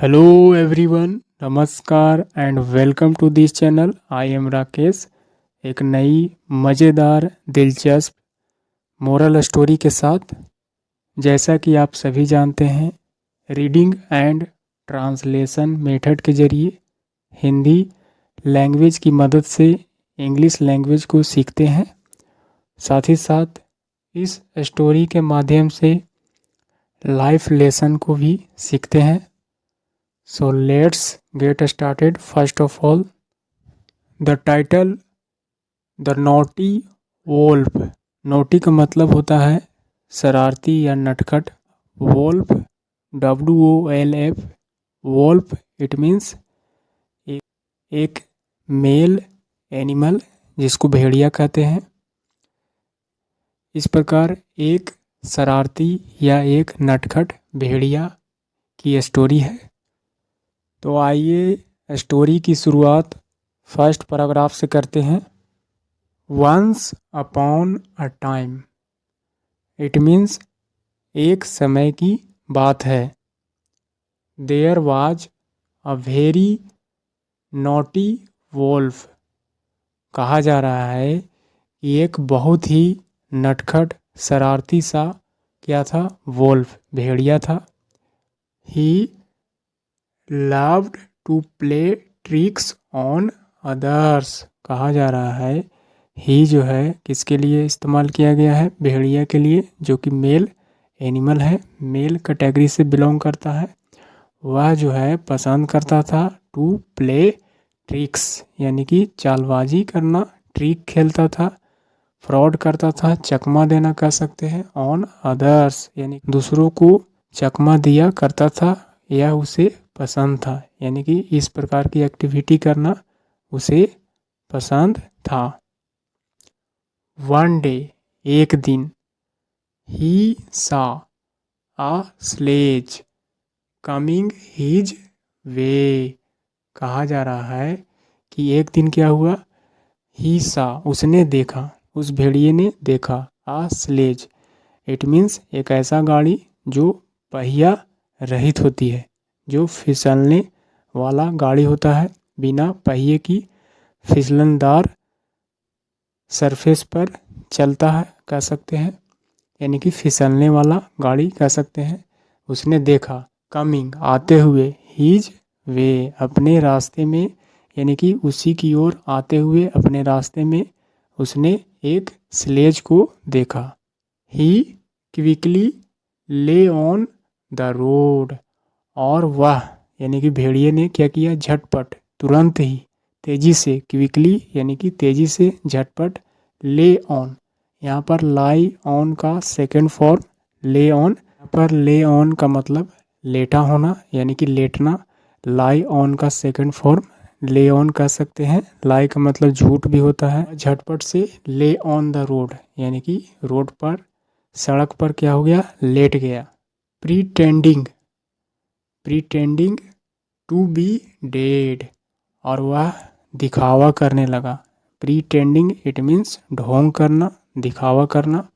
Hello everyone, नमस्कार and welcome to this channel. I am Rakesh, एक नई मज़ेदार दिलचस्प मोरल स्टोरी के साथ। जैसा कि आप सभी जानते हैं, रीडिंग एंड ट्रांसलेशन मेथड के ज़रिए हिंदी लैंग्वेज की मदद से इंग्लिश लैंग्वेज को सीखते हैं। साथ ही साथ इस स्टोरी के माध्यम से लाइफ लेसन को भी सीखते हैं। So let's get started. First of all, the title, The Naughty Wolf. Naughty का मतलब होता है शरारती या नटखट। Wolf, WOLF, wolf it means एक मेल एनिमल जिसको भेड़िया कहते हैं। इस प्रकार एक शरारती या एक नटखट भेड़िया की स्टोरी है। तो आइए स्टोरी की शुरुआत फर्स्ट पैराग्राफ से करते हैं। Once upon a time, it means एक समय की बात है। There was a very naughty wolf, कहा जा रहा है कि एक बहुत ही नटखट शरारती सा क्या था, वोल्फ भेड़िया था। ही loved to play tricks on others, कहा जा रहा है ही जो है किसके लिए इस्तेमाल किया गया है, भेड़िया के लिए, जो कि मेल एनिमल है, मेल कैटेगरी से बिलोंग करता है। वह जो है पसंद करता था टू प्ले ट्रिक्स, यानी कि चालबाजी करना, ट्रिक खेलता था, फ्रॉड करता था, चकमा देना कह सकते हैं, ऑन अदर्स यानी दूसरों को चकमा दिया करता था, यह उसे पसंद था, यानी कि इस प्रकार की एक्टिविटी करना उसे पसंद था। वन डे, एक दिन, ही सा आ स्लेज कमिंग हिज वे, कहा जा रहा है कि एक दिन क्या हुआ, ही सा उसने देखा, उस भेड़िए ने देखा, आ स्लेज इट मीन्स एक ऐसा गाड़ी जो पहिया रहित होती है, जो फिसलने वाला गाड़ी होता है, बिना पहिए की फिसलनदार सरफेस पर चलता है कह सकते हैं, यानी कि फिसलने वाला गाड़ी कह सकते हैं। उसने देखा, कमिंग आते हुए, हीज वे अपने रास्ते में, यानी कि उसी की ओर आते हुए अपने रास्ते में उसने एक स्लेज को देखा। ही क्विकली ले ऑन द रोड, और वह यानी कि भेड़िए ने क्या किया, झटपट तुरंत ही तेजी से, क्विकली यानी कि तेजी से, झटपट, ले ऑन, यहाँ पर लाई ऑन का सेकंड फॉर्म ले ऑन, यहाँ पर ले ऑन का मतलब लेटा होना यानी कि लेटना, लाई ऑन का सेकंड फॉर्म ले ऑन कह सकते हैं। लाई का मतलब झूठ भी होता है। झटपट से ले ऑन द रोड यानी कि रोड पर, सड़क पर क्या हो गया, लेट गया। प्रीटेंडिंग, प्रीटेंडिंग टू बी डेड, और वह दिखावा करने लगा। प्रीटेंडिंग इट मीन्स ढोंग करना, दिखावा करना।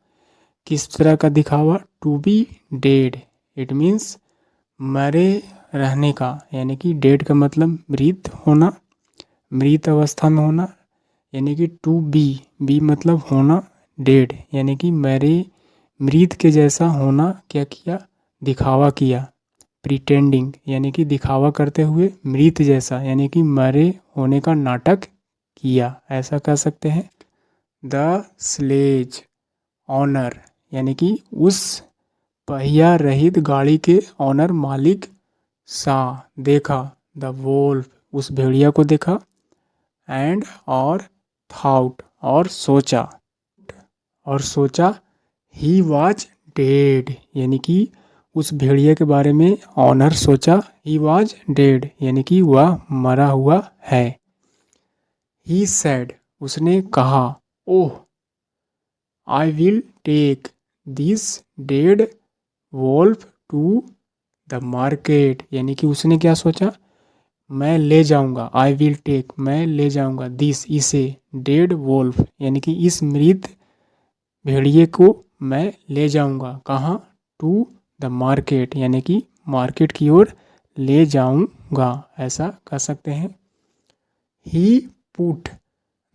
किस तरह का दिखावा, to be dead it means मरे रहने का, यानी कि डेड का मतलब मृत होना, मृत अवस्था में होना, यानी कि टू बी मतलब होना, डेड यानी कि मरे, मृत के जैसा होना, क्या किया, दिखावा किया। प्रीटेंडिंग यानी कि दिखावा करते हुए, मृत जैसा यानी कि मरे होने का नाटक किया, ऐसा कह सकते हैं। द स्लेज ऑनर यानी कि उस पहिया रहित गाड़ी के ऑनर, मालिक, सा देखा, द वोल्फ उस भेड़िया को देखा, एंड और थाउट और सोचा, और सोचा, ही वाज डेड यानी कि उस भेड़िया के बारे में ऑनर सोचा, ही वाज डेड यानी कि वह मरा हुआ है। ही सेड उसने कहा, oh I will take this dead wolf to the market, यानी कि उसने क्या सोचा, मैं ले जाऊंगा, आई विल टेक मैं ले जाऊंगा, दिस इसे, डेड वोल्फ यानी कि इस मृत भेड़िए को मैं ले जाऊंगा, कहाँ, टू द मार्केट यानी कि मार्केट की ओर ले जाऊंगा, ऐसा कह सकते हैं। ही पुट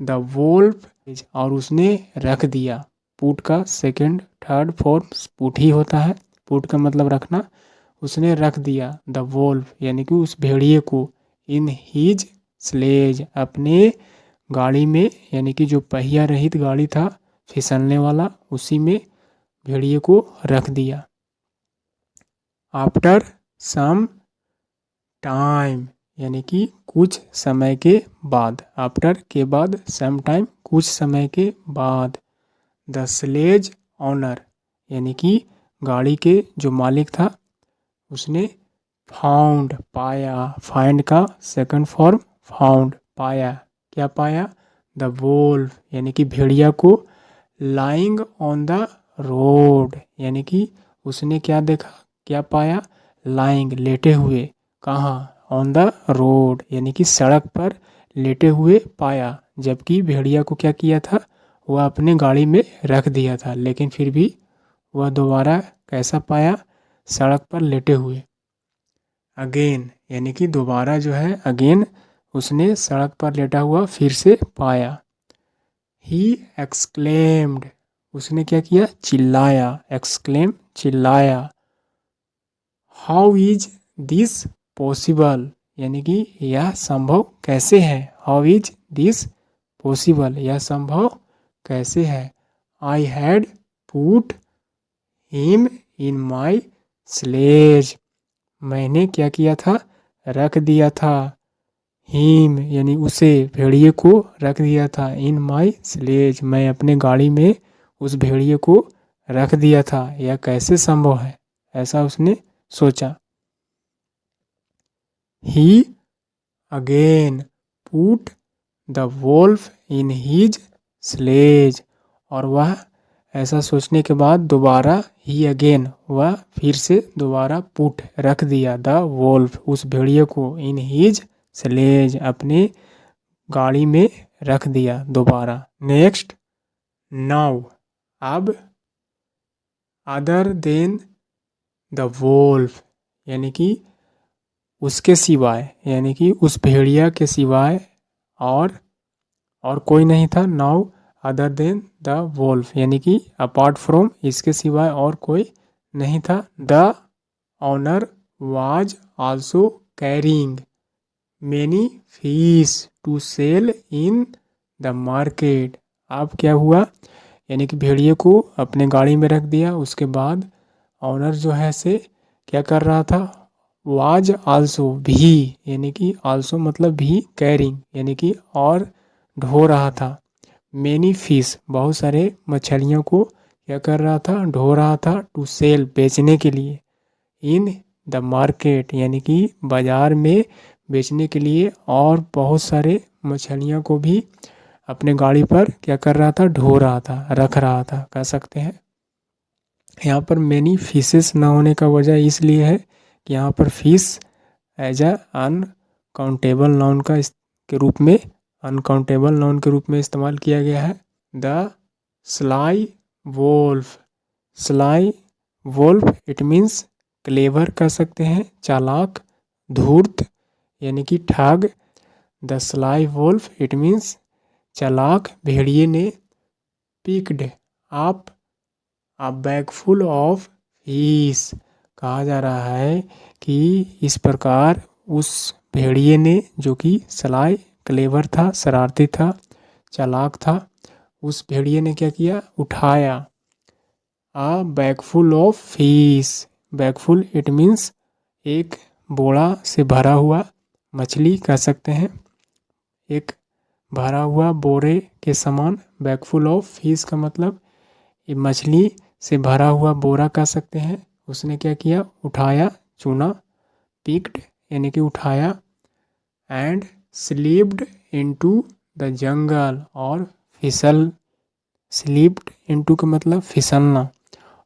द वोल्फ, और उसने रख दिया। पुट का सेकंड थर्ड फॉर्म पुट ही होता है। पुट का मतलब रखना। उसने रख दिया द वोल्फ यानी कि उस भेड़िए को, इन हीज स्लेज, अपने गाड़ी में, यानी कि जो पहिया रहित गाड़ी था फिसलने वाला, उसी में भेड़िए को रख दिया। आफ्टर सम टाइम यानी कि कुछ समय के बाद, आफ्टर के बाद, सम टाइम कुछ समय के बाद, द स्लेज ऑनर यानी कि गाड़ी के जो मालिक था उसने फाउंड पाया, फाइंड का सेकंड फॉर्म फाउंड, पाया, क्या पाया, द वोल्फ यानी कि भेड़िया को, लाइंग ऑन द रोड यानी कि उसने क्या देखा, क्या पाया, लाइंग लेटे हुए, कहाँ, ऑन द रोड यानी कि सड़क पर लेटे हुए पाया। जबकि भेड़िया को क्या किया था, वह अपने गाड़ी में रख दिया था, लेकिन फिर भी वह दोबारा कैसा पाया, सड़क पर लेटे हुए। अगेन यानी कि दोबारा जो है, अगेन उसने सड़क पर लेटा हुआ फिर से पाया। ही एक्सक्लेम्ड, उसने क्या किया, चिल्लाया, एक्सक्लेम चिल्लाया। हाउ इज दिस पॉसिबल यानी कि यह संभव कैसे है, हाउ इज दिस पॉसिबल, यह संभव कैसे है। I had put him in my sledge, मैंने क्या किया था, रख दिया था, हिम यानी उसे, भेड़िए को रख दिया था, इन माई स्लेज, मैं अपने गाड़ी में उस भेड़िए को रख दिया था, यह कैसे संभव है, ऐसा उसने सोचा। He again put the wolf in his sledge, और वह ऐसा सोचने के बाद दोबारा, ही अगेन वह फिर से दोबारा, पुट रख दिया, द वोल्फ उस भेड़िए को, इन हीज स्लेज अपने गाड़ी में रख दिया दोबारा। नेक्स्ट, नाउ अब, अदर देन द वोल्फ यानी कि उसके सिवाय, यानी कि उस भेड़िया के सिवाय और कोई नहीं था। Now other than the Wolff यानी कि अपार्ट फ्रॉम, इसके सिवाय और कोई नहीं था। The owner was also carrying many fish to sell in the market. अब क्या हुआ, यानी कि भेड़िए को अपने गाड़ी में रख दिया, उसके बाद ऑनर जो है से क्या कर रहा था, वाज आल्सो भी, यानी कि आल्सो मतलब भी, कैरिंग यानी कि और ढो रहा था, मेनी फिश बहुत सारे मछलियों को क्या कर रहा था, ढो रहा था, टू सेल बेचने के लिए, इन द मार्केट यानी कि बाजार में बेचने के लिए, और बहुत सारे मछलियों को भी अपने गाड़ी पर क्या कर रहा था, ढो रहा था, रख रहा था, कह सकते हैं। यहाँ पर मैनी फिशेस ना होने का वजह इसलिए है कि यहाँ पर fish as a uncountable noun के रूप में, अनकाउंटेबल नाउन के रूप में इस्तेमाल किया गया है। The sly wolf, sly wolf it means clever कह सकते हैं, चालाक, धूर्त यानी कि ठग। The sly wolf it means चालाक भेड़िए ने, picked up a bag full of fish, कहा जा रहा है कि इस प्रकार उस भेड़िए ने, जो कि स्लाई क्लेवर था, शरारती था, चालाक था, उस भेड़िए ने क्या किया, उठाया, a bag full of fish, bag full it means एक बोरा से भरा हुआ मछली कह सकते हैं, एक भरा हुआ बोरे के समान, बैग फुल ऑफ फिश का मतलब ये मछली से भरा हुआ बोरा कह सकते हैं। उसने क्या किया, उठाया, चुना, पिक्ड यानी कि उठाया, and slipped into the jungle, और फिसल, स्लिप्ड इनटू का मतलब फिसलना,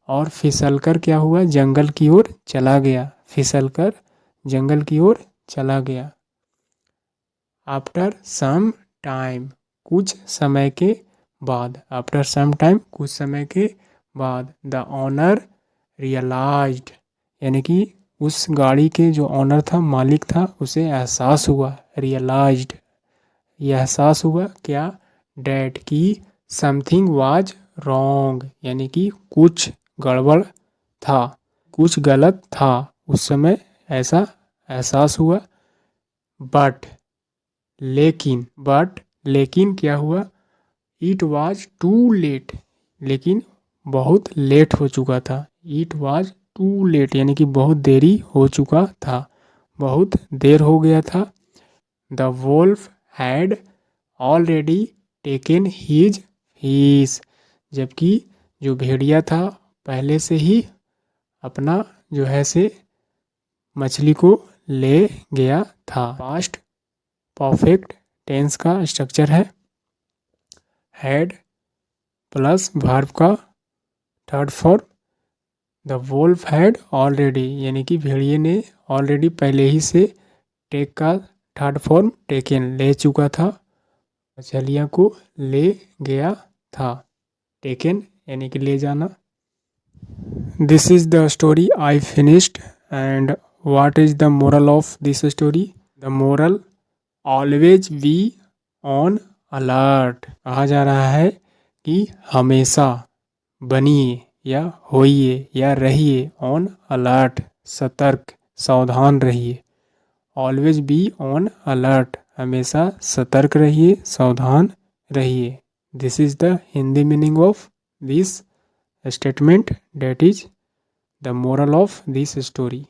और फिसल कर क्या हुआ, जंगल की ओर चला गया, फिसल कर जंगल की ओर चला गया। आफ्टर सम टाइम, कुछ समय के बाद, आफ्टर सम टाइम कुछ समय के बाद, द ऑनर रियलाइज्ड यानी कि उस गाड़ी के जो ऑनर था, मालिक था, उसे एहसास हुआ, रियलाइज्ड, यह एहसास हुआ क्या, डैट की समथिंग वाज रॉन्ग, यानी कि कुछ गड़बड़ था, कुछ गलत था, उस समय ऐसा एहसास हुआ। बट लेकिन क्या हुआ, इट वाज टू लेट, लेकिन बहुत लेट हो चुका था। इट वाज टू लेट यानी कि बहुत देरी हो चुका था, बहुत देर हो गया था। The Wolff had already taken his fees, जबकि जो भेड़िया था पहले से ही अपना जो है से मछली को ले गया था। पास्ट परफेक्ट टेंस का स्ट्रक्चर है हैड प्लस वर्ब का third form. The Wolff had already यानी कि भेड़िए ने ऑलरेडी पहले ही से, टेक का थर्ड फॉर्म टेकन ले चुका था, मछलियाँ को ले गया था। टेकन यानी कि ले जाना। This is the story I finished and what is the moral of this story. The moral, always be on alert. कहा जा रहा है कि हमेशा बनिए या होइए या रहिए ऑन अलर्ट, सतर्क, सावधान रहिए। ऑलवेज बी ऑन अलर्ट, हमेशा सतर्क रहिए, सावधान रहिए। This is the Hindi meaning of this statement, that is the moral of this story.